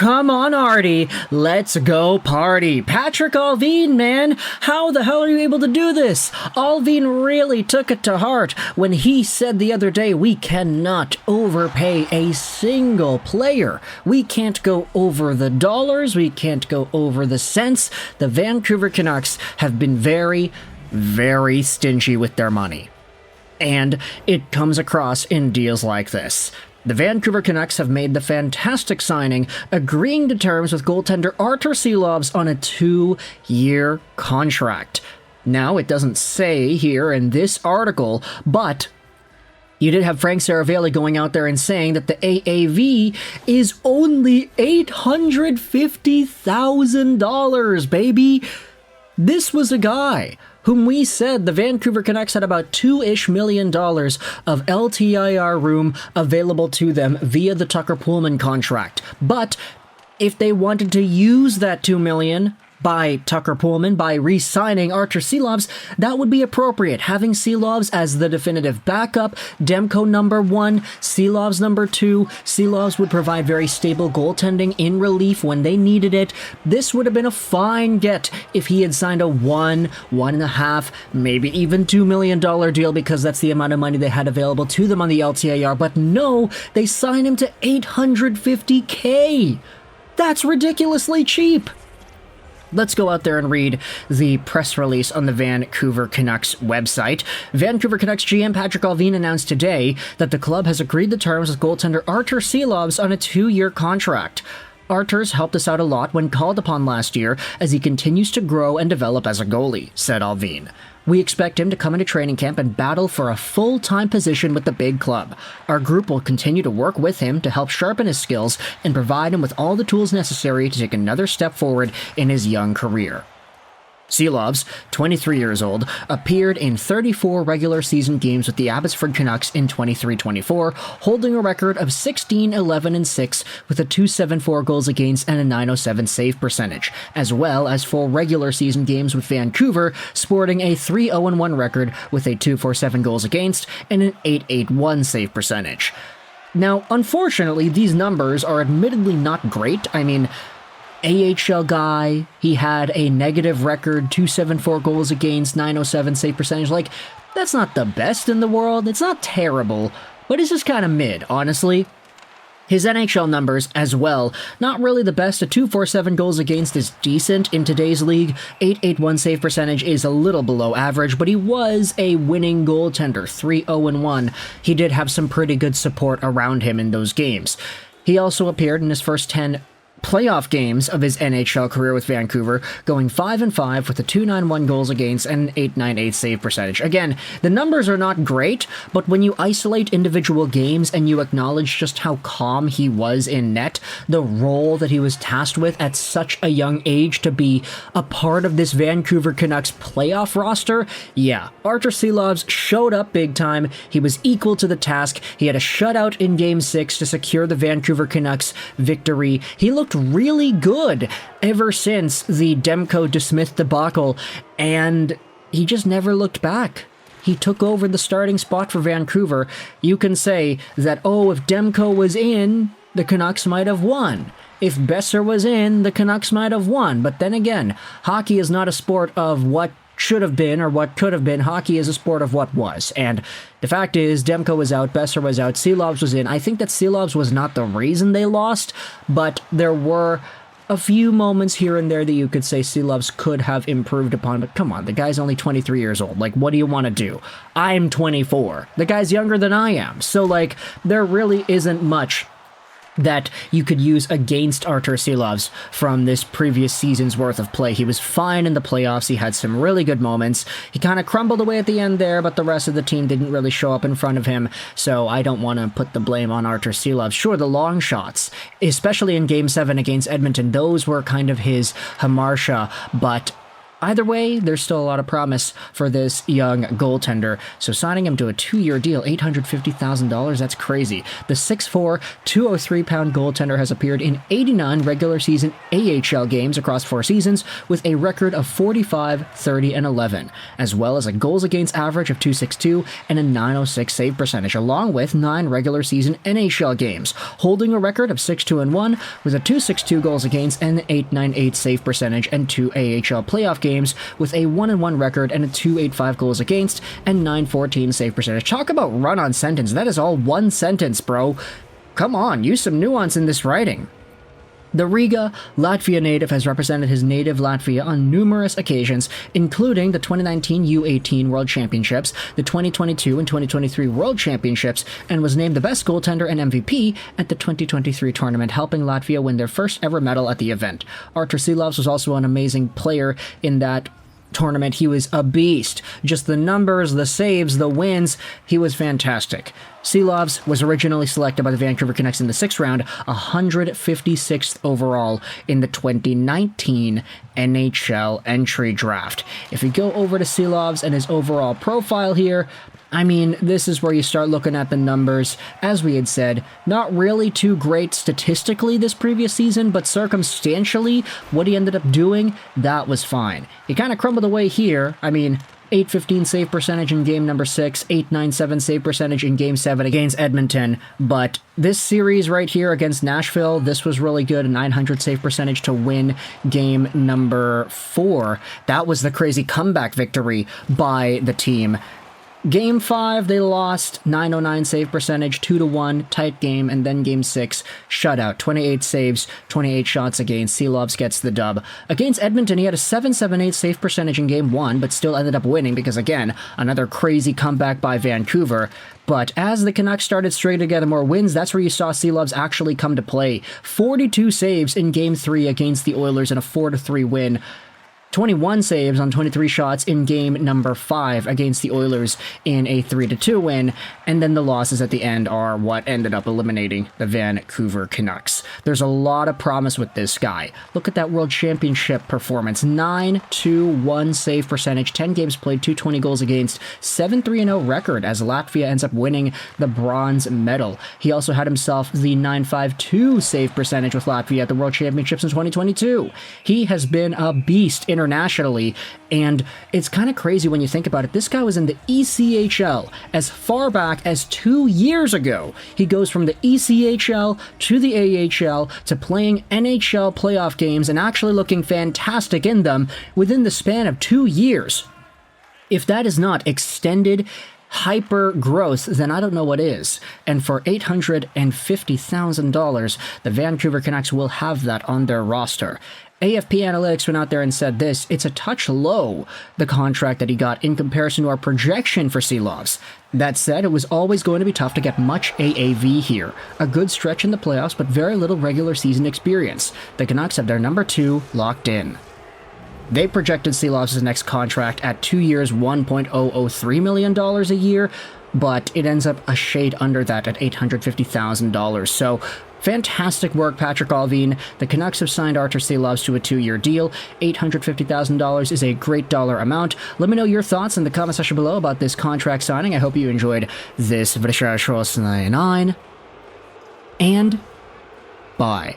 Come on, Artie. Let's go party. Patrik Allvin, man. How the hell are you able to do this? Allvin really took it to heart when he said the other day, we cannot overpay a single player. We can't go over the dollars. We can't go over the cents. The Vancouver Canucks have been very, very stingy with their money. And it comes across in deals like this. The Vancouver Canucks have made the fantastic signing, agreeing to terms with goaltender Arturs Silovs on a 2-year contract. Now, it doesn't say here in this article, but you did have Frank Saravalli going out there and saying that the AAV is only $850,000, baby. This was a guy whom we said the Vancouver Canucks had about $2-ish million of LTIR room available to them via the Tucker Poolman contract. But if they wanted to use that $2 million by Tucker Poolman, by re-signing Arturs Silovs, that would be appropriate. Having Silovs as the definitive backup, Demko number 1, Silovs number 2. Silovs would provide very stable goaltending in relief when they needed it. This would have been a fine get if he had signed a $1.5, maybe even $2 million deal, because that's the amount of money they had available to them on the LTIR. But no, they signed him to $850K. That's ridiculously cheap. Let's go out there and read the press release on the Vancouver Canucks website. Vancouver Canucks GM Patrik Allvin announced today that the club has agreed to terms with goaltender Arturs Silovs on a 2-year contract. Arturs helped us out a lot when called upon last year as he continues to grow and develop as a goalie, said Allvin. We expect him to come into training camp and battle for a full-time position with the big club. Our group will continue to work with him to help sharpen his skills and provide him with all the tools necessary to take another step forward in his young career. Silovs, 23 years old, appeared in 34 regular season games with the Abbotsford Canucks in 23-24, holding a record of 16-11-6 with a .274 goals against and a .907 save percentage, as well as 4 regular season games with Vancouver, sporting a 3-0-1 record with a .247 goals against and an .881 save percentage. Now, unfortunately, these numbers are admittedly not great. I mean, AHL guy, he had a negative record, .274 goals against, .907 save percentage. Like, that's not the best in the world. It's not terrible, but it's just kind of mid, honestly. His NHL numbers as well, not really the best. A .247 goals against is decent in today's league. .881 save percentage is a little below average, but he was a winning goaltender, 3-0-1. He did have some pretty good support around him in those games. He also appeared in his first 10 playoff games of his NHL career with Vancouver, going 5-5 with a .291 goals against and an .898 save percentage. Again, the numbers are not great, but when you isolate individual games and you acknowledge just how calm he was in net, the role that he was tasked with at such a young age to be a part of this Vancouver Canucks playoff roster, yeah, Arturs Silovs showed up big time. He was equal to the task. He had a shutout in Game 6 to secure the Vancouver Canucks victory. He looked really good ever since the Demko DeSmith debacle, and he just never looked back. He took over the starting spot for Vancouver. You can say that, oh, if Demko was in, the Canucks might have won. If Besser was in, the Canucks might have won. But then again, hockey is not a sport of what should have been or what could have been. Hockey is a sport of what was. And the fact is, Demko was out, Besser was out, Silovs was in. I think that Silovs was not the reason they lost, but there were a few moments here and there that you could say Silovs could have improved upon. But come on, the guy's only 23 years old. Like, what do you want to do? I'm 24. The guy's younger than I am. So, like, there really isn't much that you could use against Arturs Silovs from this previous season's worth of play. He was fine in the playoffs. He had some really good moments. He kind of crumbled away at the end there, but the rest of the team didn't really show up in front of him, so I don't want to put the blame on Arturs Silovs. Sure, the long shots, especially in Game 7 against Edmonton, those were kind of his hamartia, but Either way, there's still a lot of promise for this young goaltender. So signing him to a 2-year deal, $850,000, that's crazy. The 6'4", 203-pound goaltender has appeared in 89 regular season AHL games across 4 seasons with a record of 45, 30, and 11, as well as a goals against average of .262 and a .906 save percentage, along with 9 regular season NHL games, holding a record of 6-2-1 with a .262 goals against and an .898 save percentage and 2 AHL playoff games with a 1-1 record and a .285 goals against and .914 save percentage. Talk about run-on sentence. That is all one sentence, bro. Come on, use some nuance in this writing. The Riga, Latvia native has represented his native Latvia on numerous occasions, including the 2019 U18 World Championships, the 2022 and 2023 World Championships, and was named the best goaltender and MVP at the 2023 tournament, helping Latvia win their first ever medal at the event. Arturs Silovs was also an amazing player in that tournament. He was a beast. Just the numbers, the saves, the wins, he was fantastic. Silovs was originally selected by the Vancouver Canucks in the 6th round, 156th overall in the 2019 NHL Entry Draft. If you go over to Silovs and his overall profile here, I mean, this is where you start looking at the numbers. As we had said, not really too great statistically this previous season, but circumstantially, what he ended up doing, that was fine. He kind of crumbled away here. I mean, .815 save percentage in game number 6, .897 save percentage in game 7 against Edmonton, but this series right here against Nashville, this was really good, a .900 save percentage to win game number 4. That was the crazy comeback victory by the team. Game 5, they lost, .909 save percentage, 2-1, tight game, and then Game 6, shutout, 28 saves, 28 shots against. Silovs gets the dub. Against Edmonton, he had a .778 save percentage in Game 1, but still ended up winning because, again, another crazy comeback by Vancouver. But as the Canucks started stringing together more wins, that's where you saw Silovs actually come to play. 42 saves in Game 3 against the Oilers in a 4-3 win. 21 saves on 23 shots in game number 5 against the Oilers in a 3-2 win, and then the losses at the end are what ended up eliminating the Vancouver Canucks. There's a lot of promise with this guy. Look at that World Championship performance. 9-2-1 save percentage, 10 games played, 220 goals against, 7-3-0 record as Latvia ends up winning the bronze medal. He also had himself the .952 save percentage with Latvia at the World Championships in 2022. He has been a beast internationally, and it's kind of crazy when you think about it. This guy was in the ECHL as far back as 2 years ago. He goes from the ECHL to the AHL to playing NHL playoff games and actually looking fantastic in them within the span of 2 years. If that is not extended hyper growth, then I don't know what is. And for $850,000, the Vancouver Canucks will have that on their roster. AFP Analytics went out there and said this: it's a touch low, the contract that he got in comparison to our projection for Silovs. That said, it was always going to be tough to get much AAV here. A good stretch in the playoffs, but very little regular season experience. The Canucks have their number 2 locked in. They projected Silovs' next contract at 2 years, $1.003 million a year, but it ends up a shade under that at $850,000. So, fantastic work, Patrik Allvin. The Canucks have signed Arturs Silovs to a 2-year deal. $850,000 is a great dollar amount. Let me know your thoughts in the comment section below about this contract signing. I hope you enjoyed this video, and bye.